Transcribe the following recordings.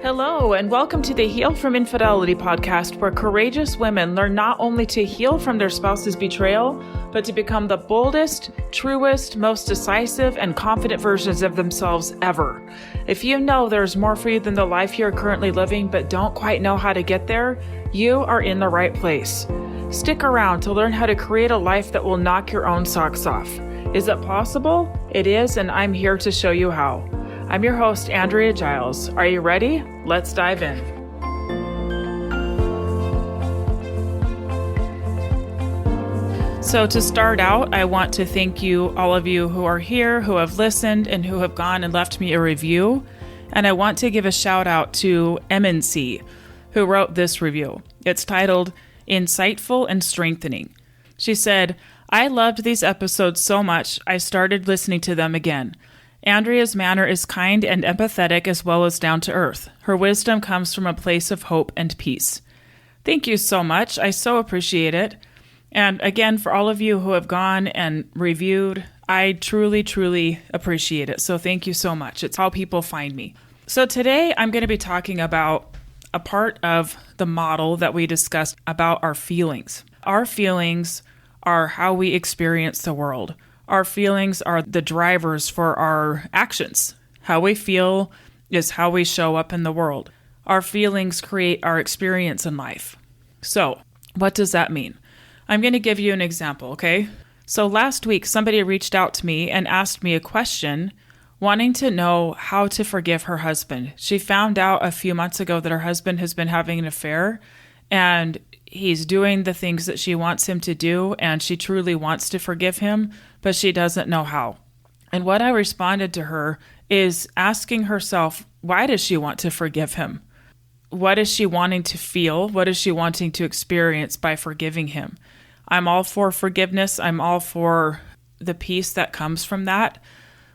Hello, and welcome to the Heal from Infidelity podcast, where courageous women learn not only to heal from their spouse's betrayal, but to become the boldest, truest, most decisive, and confident versions of themselves ever. If you know there's more for you than the life you're currently living, but don't quite know how to get there, you are in the right place. Stick around to learn how to create a life that will knock your own socks off. Is it possible? It is, and I'm here to show you how. I'm your host, Andrea Giles. Are you ready? Let's dive in. So to start out, I want to thank you, all of you who are here, who have listened, and who have gone and left me a review. And I want to give a shout out to MNC, who wrote this review. It's titled, Insightful and Strengthening. She said, I loved these episodes so much, I started listening to them again. Andrea's manner is kind and empathetic as well as down to earth. Her wisdom comes from a place of hope and peace. Thank you so much. I so appreciate it. And again, for all of you who have gone and reviewed, I truly, truly appreciate it. So thank you so much. It's how people find me. So today I'm going to be talking about a part of the model that we discussed about our feelings. Our feelings are how we experience the world. Our feelings are the drivers for our actions. How we feel is how we show up in the world. Our feelings create our experience in life. So, what does that mean? I'm going to give you an example, okay? So last week, somebody reached out to me and asked me a question, wanting to know how to forgive her husband. She found out a few months ago that her husband has been having an affair, and he's doing the things that she wants him to do, and she truly wants to forgive him, but she doesn't know how. And what I responded to her is asking herself, why does she want to forgive him? What is she wanting to feel? What is she wanting to experience by forgiving him? I'm all for forgiveness. I'm all for the peace that comes from that.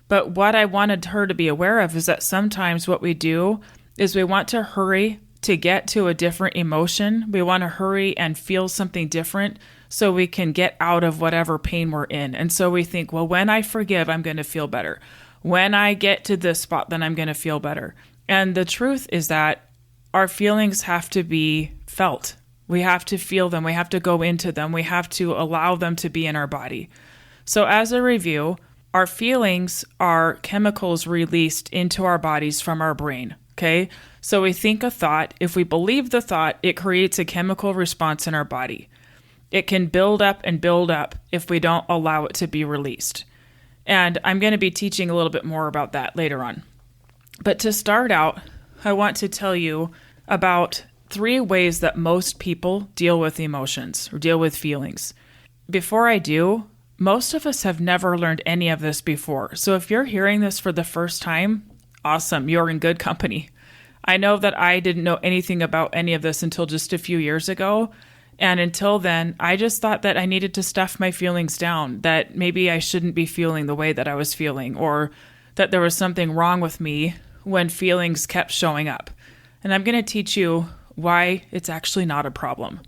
But what I wanted her to be aware of is that sometimes what we do is we want to hurry to get to a different emotion. We want to hurry and feel something different so we can get out of whatever pain we're in. And so we think, well, when I forgive, I'm going to feel better. When I get to this spot, then I'm going to feel better. And the truth is that our feelings have to be felt. We have to feel them. We have to go into them. We have to allow them to be in our body. So as a review, our feelings are chemicals released into our bodies from our brain. Okay? So we think a thought. If we believe the thought, it creates a chemical response in our body. It can build up and build up if we don't allow it to be released. And I'm going to be teaching a little bit more about that later on. But to start out, I want to tell you about 3 ways that most people deal with emotions or deal with feelings. Before I do, most of us have never learned any of this before. So if you're hearing this for the first time, awesome, you're in good company. I know that I didn't know anything about any of this until just a few years ago. And until then, I just thought that I needed to stuff my feelings down, that maybe I shouldn't be feeling the way that I was feeling, or that there was something wrong with me when feelings kept showing up. And I'm going to teach you why it's actually not a problem.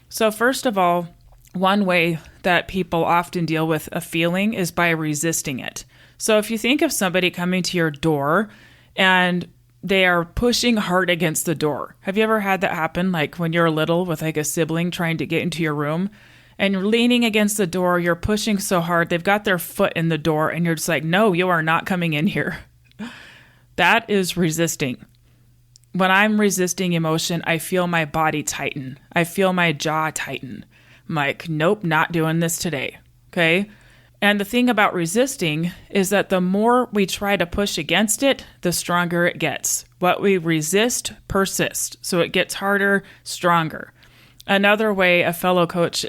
So first of all, one way that people often deal with a feeling is by resisting it. So if you think of somebody coming to your door and they are pushing hard against the door. Have you ever had that happen? Like when you're little with like a sibling trying to get into your room and you're leaning against the door, you're pushing so hard, they've got their foot in the door and you're just like, no, you are not coming in here. That is resisting. When I'm resisting emotion, I feel my body tighten. I feel my jaw tighten. I'm like, nope, not doing this today. Okay? And the thing about resisting is that the more we try to push against it, the stronger it gets. What we resist persists. So it gets harder, stronger. Another way a fellow coach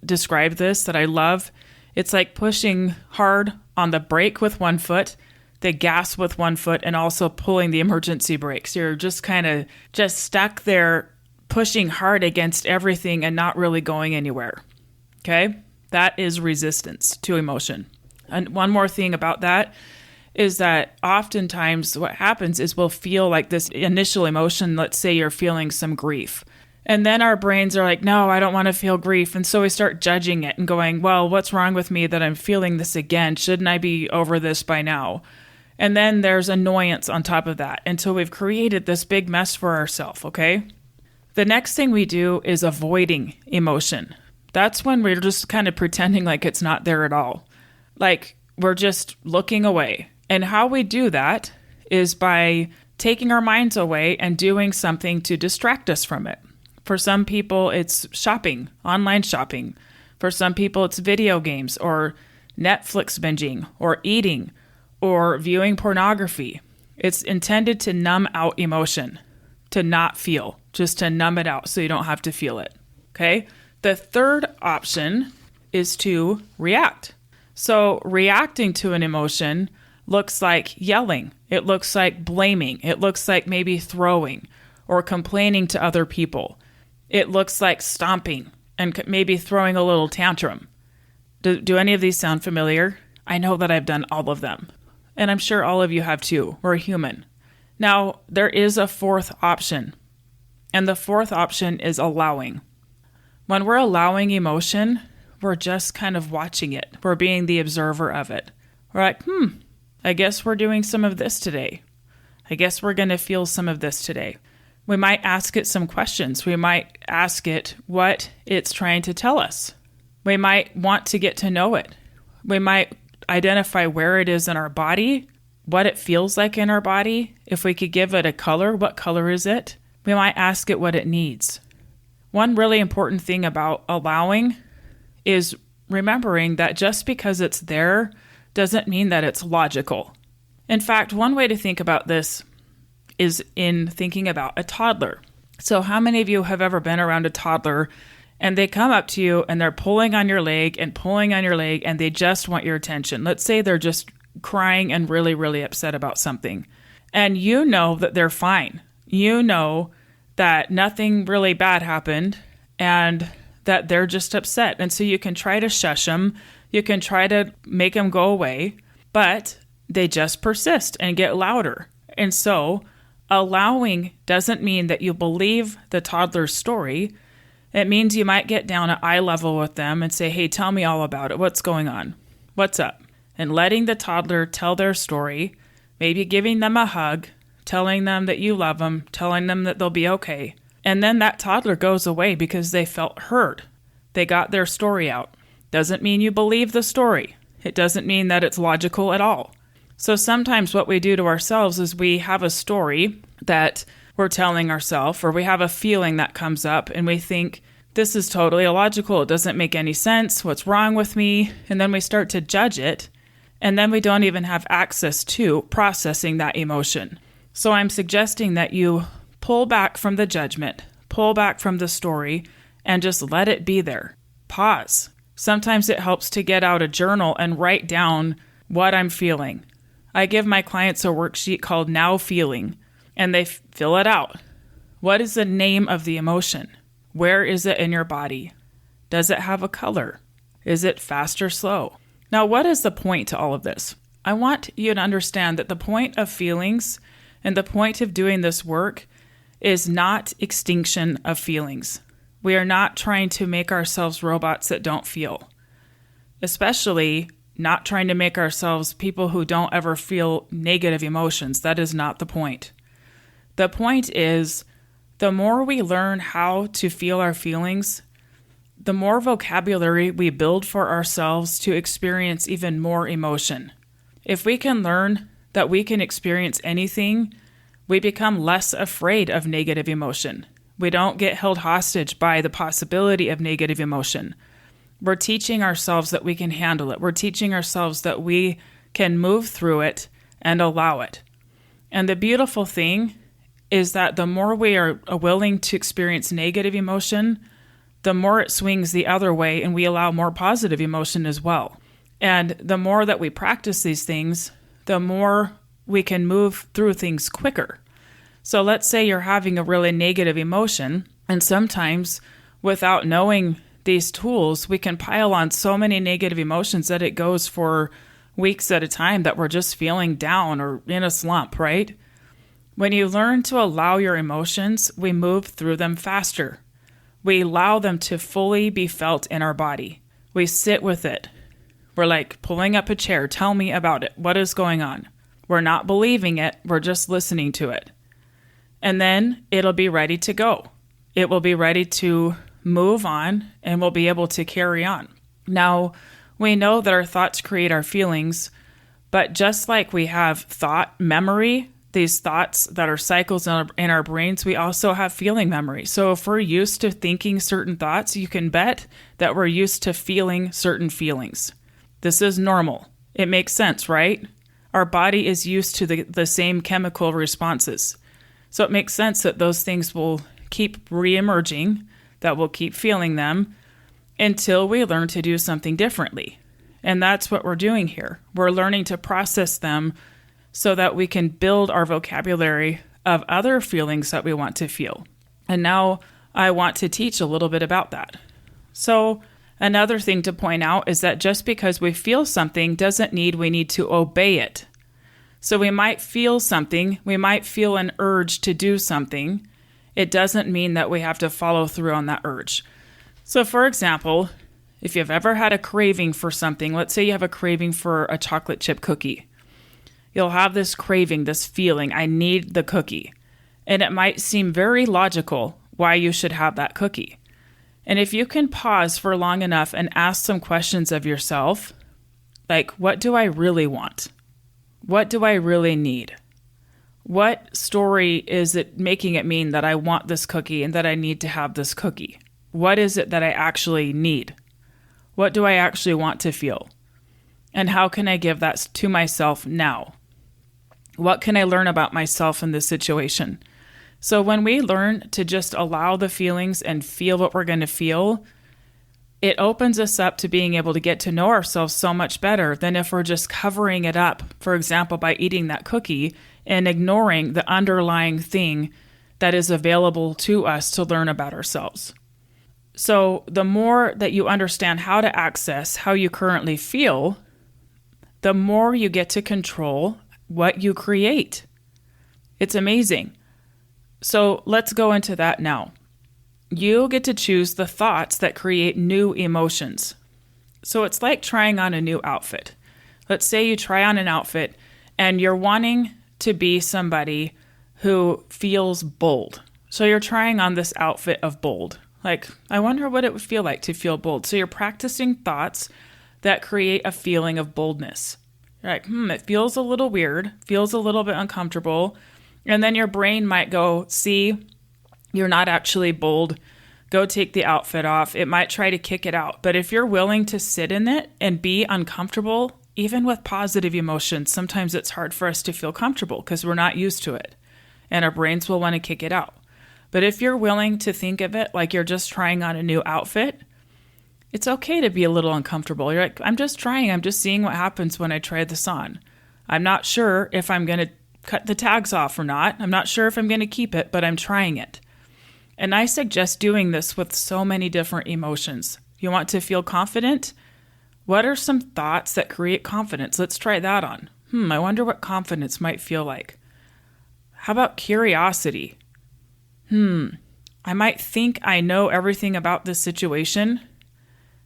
described this that I love, it's like pushing hard on the brake with one foot, the gas with one foot, and also pulling the emergency brakes. You're just kind of just stuck there pushing hard against everything and not really going anywhere. Okay? That is resistance to emotion. And one more thing about that is that oftentimes what happens is we'll feel like this initial emotion, let's say you're feeling some grief. And then our brains are like, no, I don't want to feel grief. And so we start judging it and going, well, what's wrong with me that I'm feeling this again? Shouldn't I be over this by now? And then there's annoyance on top of that until we've created this big mess for ourselves, okay? The next thing we do is avoiding emotion. That's when we're just kind of pretending like it's not there at all. Like we're just looking away. And how we do that is by taking our minds away and doing something to distract us from it. For some people, it's shopping, online shopping. For some people, it's video games or Netflix binging or eating or viewing pornography. It's intended to numb out emotion, to not feel, just to numb it out so you don't have to feel it. Okay? The third option is to react. So reacting to an emotion looks like yelling. It looks like blaming. It looks like maybe throwing or complaining to other people. It looks like stomping and maybe throwing a little tantrum. Do any of these sound familiar? I know that I've done all of them. And I'm sure all of you have too. We're human. Now, there is a fourth option. And the fourth option is allowing. When we're allowing emotion, we're just kind of watching it. We're being the observer of it. We're like, I guess we're doing some of this today. I guess we're going to feel some of this today. We might ask it some questions. We might ask it what it's trying to tell us. We might want to get to know it. We might identify where it is in our body, what it feels like in our body. If we could give it a color, what color is it? We might ask it what it needs. One really important thing about allowing is remembering that just because it's there doesn't mean that it's logical. In fact, one way to think about this is in thinking about a toddler. So how many of you have ever been around a toddler and they come up to you and they're pulling on your leg and they just want your attention? Let's say they're just crying and really, really upset about something. And you know that they're fine. You know that nothing really bad happened and that they're just upset. And so you can try to shush them. You can try to make them go away, but they just persist and get louder. And so allowing doesn't mean that you believe the toddler's story. It means you might get down at eye level with them and say, hey, tell me all about it. What's going on? What's up? And letting the toddler tell their story, maybe giving them a hug, telling them that you love them, telling them that they'll be okay. And then that toddler goes away because they felt heard. They got their story out. Doesn't mean you believe the story. It doesn't mean that it's logical at all. So sometimes what we do to ourselves is we have a story that we're telling ourselves, or we have a feeling that comes up and we think, this is totally illogical. It doesn't make any sense. What's wrong with me? And then we start to judge it. And then we don't even have access to processing that emotion. So I'm suggesting that you pull back from the judgment, pull back from the story, and just let it be there. Pause. Sometimes it helps to get out a journal and write down what I'm feeling. I give my clients a worksheet called Now Feeling, and they fill it out. What is the name of the emotion? Where is it in your body? Does it have a color? Is it fast or slow? Now, what is the point to all of this? I want you to understand that the point of feelings and the point of doing this work is not extinction of feelings. We are not trying to make ourselves robots that don't feel, especially not trying to make ourselves people who don't ever feel negative emotions. That is not the point. The point is, the more we learn how to feel our feelings, the more vocabulary we build for ourselves to experience even more emotion. If we can learn that we can experience anything, we become less afraid of negative emotion. We don't get held hostage by the possibility of negative emotion. We're teaching ourselves that we can handle it. We're teaching ourselves that we can move through it and allow it. And the beautiful thing is that the more we are willing to experience negative emotion, the more it swings the other way and we allow more positive emotion as well. And the more that we practice these things, the more we can move through things quicker. So let's say you're having a really negative emotion, and sometimes without knowing these tools, we can pile on so many negative emotions that it goes for weeks at a time that we're just feeling down or in a slump, right? When you learn to allow your emotions, we move through them faster. We allow them to fully be felt in our body. We sit with it. We're like pulling up a chair. Tell me about it. What is going on? We're not believing it. We're just listening to it. And then it'll be ready to go. It will be ready to move on, and we'll be able to carry on. Now, we know that our thoughts create our feelings, but just like we have thought memory, these thoughts that are cycles in our brains, we also have feeling memory. So if we're used to thinking certain thoughts, you can bet that we're used to feeling certain feelings. This is normal. It makes sense, right? Our body is used to the same chemical responses. So it makes sense that those things will keep reemerging, that we'll keep feeling them until we learn to do something differently. And that's what we're doing here. We're learning to process them so that we can build our vocabulary of other feelings that we want to feel. And now I want to teach a little bit about that. So another thing to point out is that just because we feel something doesn't mean we need to obey it. So we might feel something, we might feel an urge to do something. It doesn't mean that we have to follow through on that urge. So for example, if you've ever had a craving for something, let's say you have a craving for a chocolate chip cookie. You'll have this craving, this feeling, I need the cookie. And it might seem very logical why you should have that cookie. And if you can pause for long enough and ask some questions of yourself, like, what do I really want? What do I really need? What story is it making it mean that I want this cookie and that I need to have this cookie? What is it that I actually need? What do I actually want to feel? And how can I give that to myself now? What can I learn about myself in this situation? So when we learn to just allow the feelings and feel what we're going to feel, it opens us up to being able to get to know ourselves so much better than if we're just covering it up, for example, by eating that cookie and ignoring the underlying thing that is available to us to learn about ourselves. So the more that you understand how to access how you currently feel, the more you get to control what you create. It's amazing. So let's go into that now. You get to choose the thoughts that create new emotions. So it's like trying on a new outfit. Let's say you try on an outfit and you're wanting to be somebody who feels bold. So you're trying on this outfit of bold. Like, I wonder what it would feel like to feel bold. So you're practicing thoughts that create a feeling of boldness. You're like, it feels a little weird, feels a little bit uncomfortable. And then your brain might go, see, you're not actually bold. Go take the outfit off. It might try to kick it out. But if you're willing to sit in it and be uncomfortable, even with positive emotions, sometimes it's hard for us to feel comfortable because we're not used to it. And our brains will want to kick it out. But if you're willing to think of it like you're just trying on a new outfit, it's okay to be a little uncomfortable. You're like, I'm just trying. I'm just seeing what happens when I try this on. I'm not sure if I'm going to cut the tags off or not. I'm not sure if I'm going to keep it, but I'm trying it. And I suggest doing this with so many different emotions. You want to feel confident? What are some thoughts that create confidence? Let's try that on. I wonder what confidence might feel like. How about curiosity? I might think I know everything about this situation.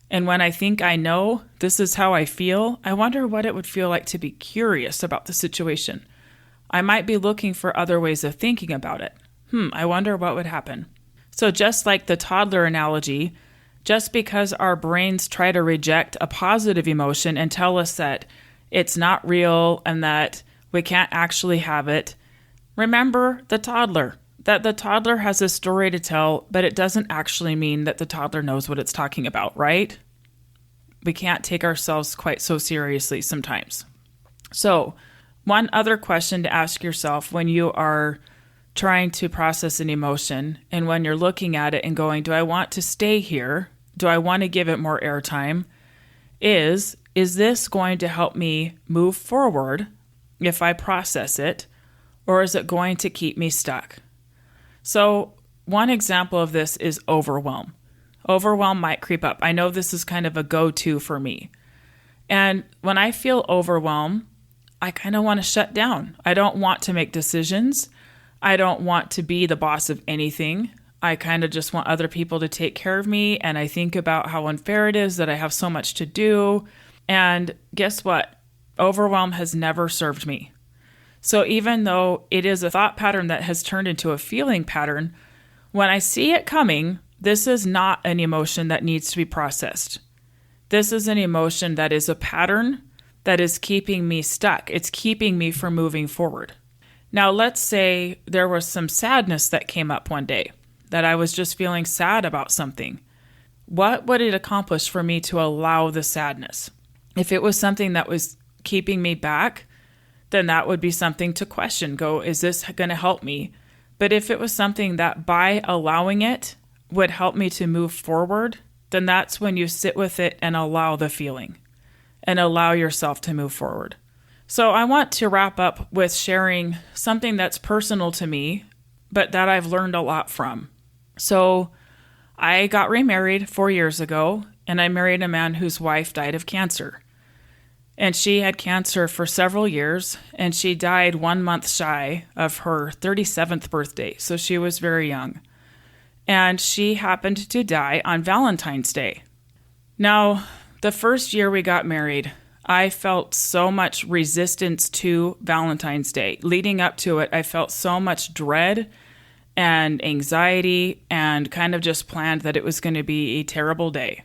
And when I think I know this is how I feel, I wonder what it would feel like to be curious about the situation. I might be looking for other ways of thinking about it. I wonder what would happen. So just like the toddler analogy, just because our brains try to reject a positive emotion and tell us that it's not real and that we can't actually have it, remember the toddler. That the toddler has a story to tell, but it doesn't actually mean that the toddler knows what it's talking about, right? We can't take ourselves quite so seriously sometimes. So, one other question to ask yourself when you are trying to process an emotion and when you're looking at it and going, do I want to stay here? Do I want to give it more airtime? Is this going to help me move forward if I process it, or is it going to keep me stuck? So one example of this is overwhelm. Overwhelm might creep up. I know this is kind of a go-to for me. And when I feel overwhelmed, I kind of want to shut down. I don't want to make decisions. I don't want to be the boss of anything. I kind of just want other people to take care of me. And I think about how unfair it is that I have so much to do. And guess what? Overwhelm has never served me. So even though it is a thought pattern that has turned into a feeling pattern, when I see it coming, this is not an emotion that needs to be processed. This is an emotion that is a pattern that is keeping me stuck. It's keeping me from moving forward. Now, let's say there was some sadness that came up one day, that I was just feeling sad about something. What would it accomplish for me to allow the sadness? If it was something that was keeping me back, then that would be something to question. Go, is this going to help me? But if it was something that by allowing it would help me to move forward, then that's when you sit with it and allow the feeling and allow yourself to move forward. So I want to wrap up with sharing something that's personal to me, but that I've learned a lot from. So I got remarried 4 years ago, and I married a man whose wife died of cancer. And she had cancer for several years, and she died 1 month shy of her 37th birthday. So she was very young. And she happened to die on Valentine's Day. Now, the first year we got married, I felt so much resistance to Valentine's Day. Leading up to it, I felt so much dread and anxiety and kind of just planned that it was going to be a terrible day.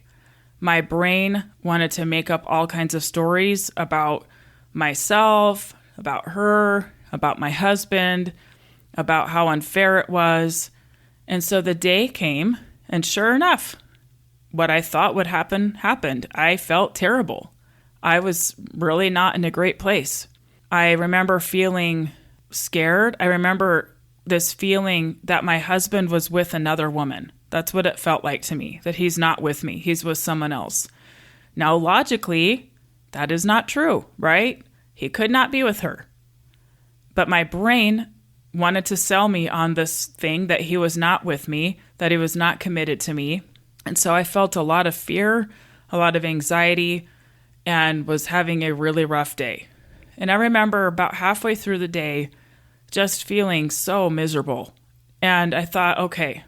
My brain wanted to make up all kinds of stories about myself, about her, about my husband, about how unfair it was. And so the day came, and sure enough, what I thought would happen happened. I felt terrible. I was really not in a great place. I remember feeling scared. I remember this feeling that my husband was with another woman. That's what it felt like to me, that he's not with me. He's with someone else. Now, logically, that is not true, right? He could not be with her. But my brain wanted to sell me on this thing that he was not with me, that he was not committed to me. And so I felt a lot of fear, a lot of anxiety, and was having a really rough day. And I remember about halfway through the day just feeling so miserable. And I thought, okay,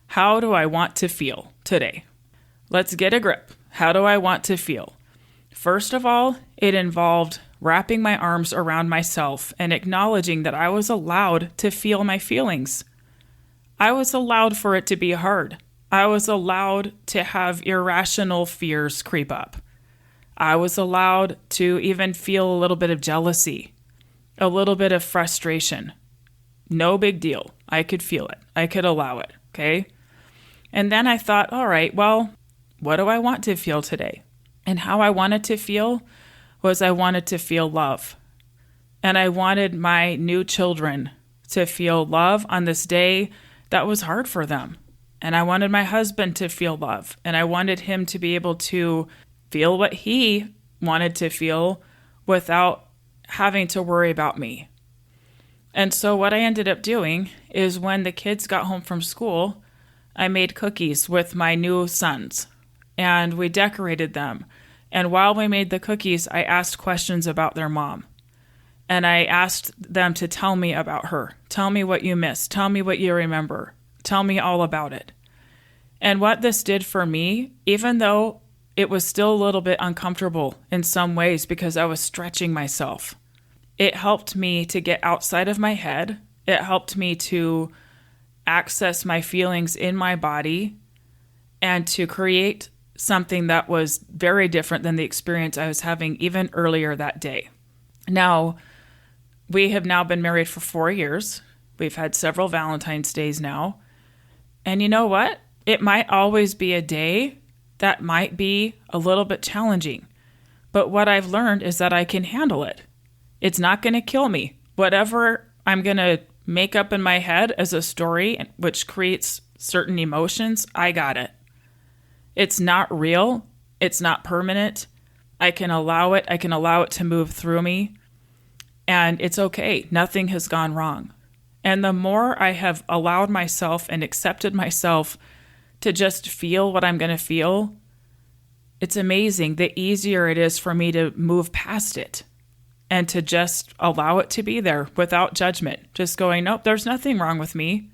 how do I want to feel today? Let's get a grip. How do I want to feel? First of all, it involved wrapping my arms around myself and acknowledging that I was allowed to feel my feelings. I was allowed for it to be hard. I was allowed to have irrational fears creep up. I was allowed to even feel a little bit of jealousy, a little bit of frustration. No big deal. I could feel it. I could allow it, okay? And then I thought, all right, well, what do I want to feel today? And how I wanted to feel was I wanted to feel love. And I wanted my new children to feel love on this day that was hard for them. And I wanted my husband to feel love. And I wanted him to be able to feel what he wanted to feel without having to worry about me. And so what I ended up doing is when the kids got home from school, I made cookies with my new sons, and we decorated them. And while we made the cookies, I asked questions about their mom. And I asked them to tell me about her. Tell me what you miss. Tell me what you remember. Tell me all about it. And what this did for me, even though it was still a little bit uncomfortable in some ways because I was stretching myself, it helped me to get outside of my head. It helped me to access my feelings in my body and to create something that was very different than the experience I was having even earlier that day. Now, we have now been married for 4 years. We've had several Valentine's Days now. And you know what? It might always be a day that might be a little bit challenging. But what I've learned is that I can handle it. It's not going to kill me. Whatever I'm going to make up in my head as a story, which creates certain emotions, I got it. It's not real. It's not permanent. I can allow it. I can allow it to move through me. And it's okay. Nothing has gone wrong. And the more I have allowed myself and accepted myself to just feel what I'm going to feel, it's amazing. The easier it is for me to move past it and to just allow it to be there without judgment. Just going, nope, there's nothing wrong with me.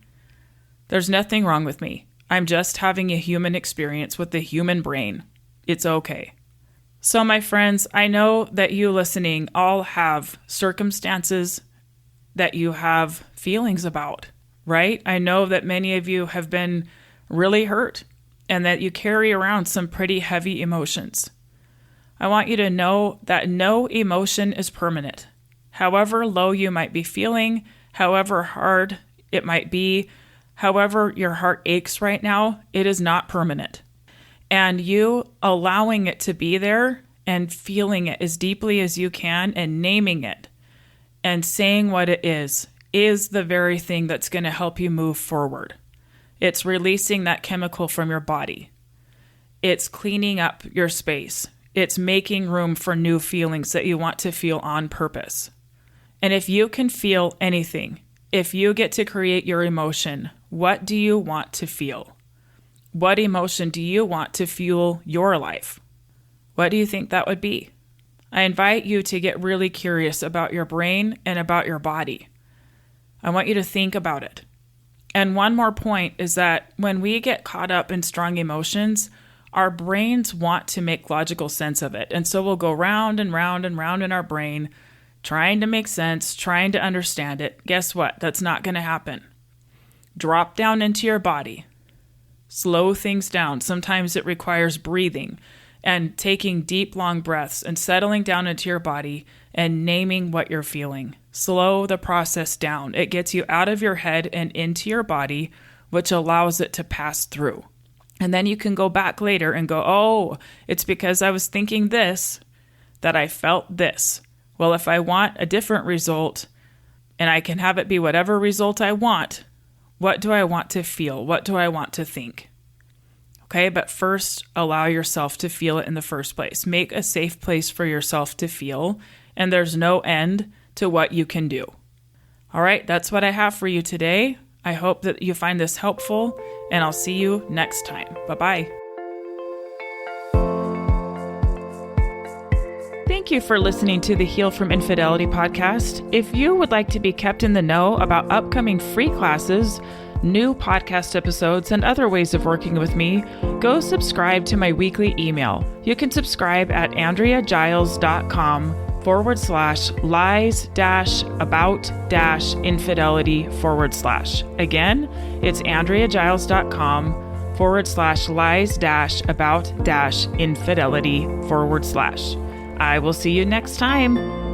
There's nothing wrong with me. I'm just having a human experience with the human brain. It's okay. So, my friends, I know that you listening all have circumstances that you have feelings about, right? I know that many of you have been really hurt and that you carry around some pretty heavy emotions. I want you to know that no emotion is permanent. However low you might be feeling, however hard it might be, however your heart aches right now, it is not permanent. And you allowing it to be there and feeling it as deeply as you can and naming it and saying what it is the very thing that's going to help you move forward. It's releasing that chemical from your body. It's cleaning up your space. It's making room for new feelings that you want to feel on purpose. And if you can feel anything, if you get to create your emotion, what do you want to feel? What emotion do you want to fuel your life? What do you think that would be? I invite you to get really curious about your brain and about your body. I want you to think about it. And one more point is that when we get caught up in strong emotions, our brains want to make logical sense of it. And so we'll go round and round and round in our brain, trying to make sense, trying to understand it. Guess what? That's not going to happen. Drop down into your body. Slow things down. Sometimes it requires breathing and taking deep, long breaths and settling down into your body and naming what you're feeling. Slow the process down. It gets you out of your head and into your body, which allows it to pass through. And then you can go back later and go, oh, it's because I was thinking this that I felt this. Well, if I want a different result and I can have it be whatever result I want, what do I want to feel? What do I want to think? Okay, but first, allow yourself to feel it in the first place. Make a safe place for yourself to feel, and there's no end to what you can do. All right, that's what I have for you today. I hope that you find this helpful, and I'll see you next time. Bye-bye. Thank you for listening to the Heal from Infidelity podcast. If you would like to be kept in the know about upcoming free classes, new podcast episodes, and other ways of working with me, go subscribe to my weekly email. You can subscribe at AndreaGiles.com/lies-about-infidelity/. Again, it's AndreaGiles.com/lies-about-infidelity/. I will see you next time.